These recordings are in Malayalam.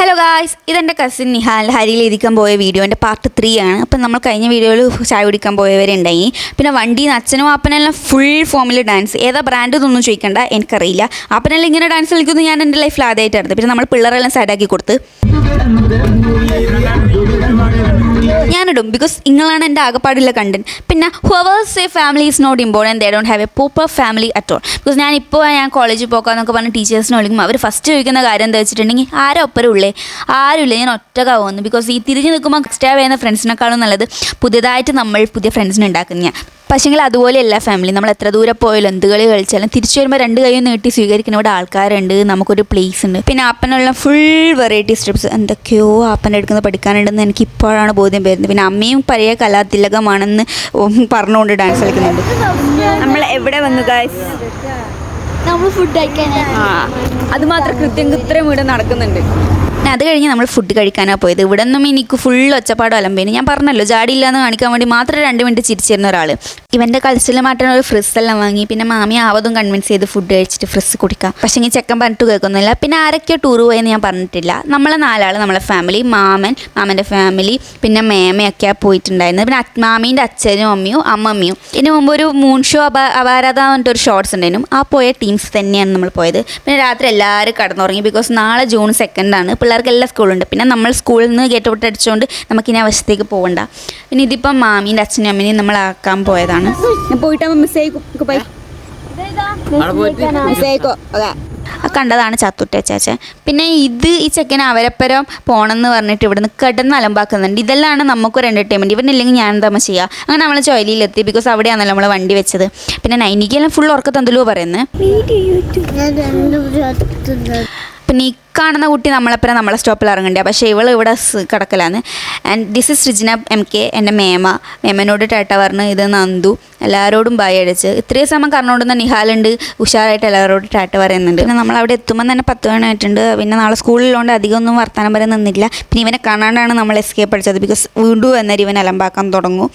ഹലോ ഗായ്സ്, ഇതെൻ്റെ കസിൻ നിഹാൽ ഹരിയിലിരിക്കാൻ പോയ വീഡിയോൻ്റെ പാർട്ട് 3 ആണ്. അപ്പം നമ്മൾ കഴിഞ്ഞ വീഡിയോയിൽ ചായ കുടിക്കാൻ പോയവരുണ്ടായി. പിന്നെ വണ്ടിയിൽ നിന്ന് അച്ഛനും അപ്പനെല്ലാം ഫുൾ ഫോമിൽ ഡാൻസ്. ഏതാ ബ്രാൻഡ് എന്നൊന്നും ചോദിക്കണ്ട, എനിക്കറിയില്ല. അപ്പനെല്ലാം ഇങ്ങനെ ഡാൻസ് കളിക്കുന്നത് ഞാൻ എൻ്റെ ലൈഫിൽ ആദ്യമായിട്ടായിരുന്നു. പിന്നെ നമ്മൾ പിള്ളേരെല്ലാം സൈഡാക്കി കൊടുത്ത് ഞാനിടും, ബിക്കോസ് നിങ്ങളാണ് എൻ്റെ ആകപ്പാടുള്ള കണ്ടന്റ്. പിന്നെ whoever's a family is not important, they don't have a proper family at all. Because ഞാൻ കോളേജിൽ പോകാമെന്നൊക്കെ പറഞ്ഞ് ടീച്ചേഴ്സിനെ വിളിക്കുമ്പോൾ അവർ ഫസ്റ്റ് ചോദിക്കുന്ന കാര്യം എന്താ വെച്ചിട്ടുണ്ടെങ്കിൽ ആരും ഒപ്പരം ഉള്ളേ, ആരുമില്ല, ഞാൻ ഒറ്റക്കാവുന്നു. ബിക്കോസ് ഈ തിരിഞ്ഞ് നിൽക്കുമ്പോൾ എക്സ്ട്രാ ചെയ്യുന്ന ഫ്രണ്ട്സിനേക്കാളും നല്ലത് പുതിയതായിട്ട് നമ്മൾ പുതിയ ഫ്രണ്ട്സിനെ ഉണ്ടാക്കുന്ന ഞാൻ. പക്ഷേങ്കിൽ അതുപോലെയല്ല ഫാമിലി. നമ്മൾ എത്ര ദൂരെ പോയാലും എന്ത് കളി കളിച്ചാലും തിരിച്ചു വരുമ്പോൾ 2 കൈയും നീട്ടി സ്വീകരിക്കുന്ന ഇവിടെ ആൾക്കാരുണ്ട്, നമുക്കൊരു പ്ലേസ് ഉണ്ട്. പിന്നെ അപ്പനുള്ള ഫുൾ വെറൈറ്റി സ്റ്റെപ്സ് എന്തൊക്കെയോ അപ്പൻ്റെ എടുക്കുന്നത് പഠിക്കാനുണ്ടെന്ന് എനിക്ക് ഇപ്പോഴാണ് ബോധ്യം വരുന്നത്. പിന്നെ അമ്മയും പഴയ കലാതിലകമാണെന്ന് പറഞ്ഞുകൊണ്ട് ഡാൻസ് കളിക്കുന്നുണ്ട്. നമ്മൾ എവിടെ വന്നു ഗായ്സ്? നമ്മൾ ഫുഡ് കഴിക്കാൻ അത് മാത്രം കൃത്യം ഇവിടെ നടക്കുന്നുണ്ട്. അത് കഴിഞ്ഞ് നമ്മൾ ഫുഡ് കഴിക്കാനാണ് പോയത്. ഇവിടെ നിന്നും എനിക്ക് ഫുൾ ഒച്ചപ്പാടും അലമ്പേന്. ഞാൻ പറഞ്ഞല്ലോ, ജാടിയില്ലാന്ന് കാണിക്കാൻ വേണ്ടി മാത്രം 2 മിനിറ്റ് ചിരിച്ചിരുന്ന ഒരാൾ. ഇവൻ്റെ കൾച്ചറിൽ മാറ്റാൻ ഒരു ഫ്രിസ്സെല്ലാം വാങ്ങി. പിന്നെ മാമി ആവതും കൺവിൻസ് ചെയ്ത് ഫുഡ് കഴിച്ചിട്ട് ഫ്രിസ് കുടിക്കാം. പക്ഷേ ഈ ചെക്കൻ പറഞ്ഞിട്ട് കേൾക്കുന്നില്ല. പിന്നെ ആരൊക്കെയോ ടൂർ പോയെന്ന് ഞാൻ പറഞ്ഞിട്ടില്ല. നമ്മളെ 4 ആൾ, നമ്മളെ ഫാമിലി, മാമൻ്റെ ഫാമിലി, പിന്നെ മേമയൊക്കെയാണ് പോയിട്ടുണ്ടായിരുന്നത്. പിന്നെ മാമീൻ്റെ അച്ഛനും അമ്മയും അമ്മമ്മയും. ഇതിന് മുമ്പ് ഒരു മൂൺ ഷോ അപാരത പറഞ്ഞിട്ടൊരു ഷോർട്സ് ഉണ്ടായിരുന്നു. ആ പോയ ടീംസ് തന്നെയാണ് നമ്മൾ പോയത്. പിന്നെ രാത്രി എല്ലാവരും കടന്നുറങ്ങി. ബിക്കോസ് നാളെ ജൂൺ 2 ആണ്. പിള്ളേർക്കെല്ലാം സ്കൂളുണ്ട്. പിന്നെ നമ്മൾ സ്കൂളിൽ നിന്ന് ഗേറ്റ് ഔട്ട് അടിച്ചുകൊണ്ട് നമുക്കിനി ആ വശത്തേക്ക് പോകണ്ട. പിന്നെ ഇതിപ്പം മാമീൻ്റെ അച്ഛനും അമ്മേനെയും നമ്മളാക്കാൻ പോയതാണ്. കണ്ടതാണ് ചത്തുട്ട ചേച്ചൻ. പിന്നെ ഈ ചെക്കന് അവരപ്പുറം പോകണമെന്ന് പറഞ്ഞിട്ട് ഇവിടുന്ന് കിടന്ന് അലമ്പാക്കുന്നുണ്ട്. ഇതെല്ലാം നമുക്കൊരു എൻ്റർടൈൻമെൻറ്റ്. ഇവരില്ലെങ്കിൽ ഞാൻ എന്താ ചെയ്യുക? അങ്ങനെ നമ്മൾ ചോയിലെത്തി. ബിക്കോസ് അവിടെയാണല്ലോ നമ്മൾ വണ്ടി വെച്ചത്. പിന്നെ നൈനിക്കെല്ലാം ഫുൾ ഉറക്കത്തന്തലോ പറയുന്നത്. പിന്നെ ഈ കാണുന്ന കുട്ടി നമ്മളെപ്പുറം നമ്മളെ സ്റ്റോപ്പിൽ ഇറങ്ങണ്ട. പക്ഷേ ഇവിടെ കിടക്കലാണ്. And this is Regina MK, എൻ്റെ മേമനോട് ടാറ്റ പറഞ്ഞ്. ഇത് നന്ദു. എല്ലാവരോടും ബായ് അടിച്ച്. ഇത്രയും സമയം കറന്നുകൊണ്ടുന്ന നിഹാലുണ്ട്, ഉഷാറായിട്ട് എല്ലാവരോടും ടാറ്റ പറയുന്നുണ്ട്. പിന്നെ നമ്മളവിടെ എത്തുമ്പോൾ തന്നെ 10 മണി ആയിട്ടുണ്ട്. പിന്നെ നാളെ സ്കൂളിലുകൊണ്ട് അധികം ഒന്നും വർത്താനം പറയാൻ നിന്നില്ല. പിന്നെ ഇവനെ കാണാണ്ടാണ് നമ്മൾ എസ്കേപ്പ് അടിച്ചത്. ബിക്കോസ് വീണ്ടും എന്നേരം ഇവൻ അലമ്പാക്കാൻ തുടങ്ങും.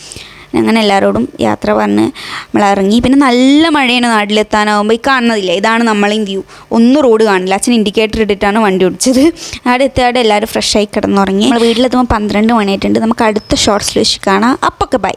അങ്ങനെ എല്ലാവരോടും യാത്ര പറഞ്ഞ് നമ്മളിറങ്ങി. പിന്നെ നല്ല മഴയാണ്. നാട്ടിലെത്താനാകുമ്പോൾ ഈ കാണുന്നതില്ല, ഇതാണ് നമ്മളെയും വ്യൂ. ഒന്നും റോഡ് കാണില്ല. അച്ഛൻ ഇൻഡിക്കേറ്റർ ഇട്ടിട്ടാണ് വണ്ടി ഓടിച്ചത്. അവിടെ എത്തിയാടെ എല്ലാവരും ഫ്രഷായി കിടന്നുറങ്ങി. നമ്മൾ വീട്ടിലെത്തുമ്പോൾ 12 മണിയായിട്ടുണ്ട്. നമുക്ക് അടുത്ത ഷോർട്സിൽ വെച്ച് കാണാം. അപ്പൊക്കെ ബൈ.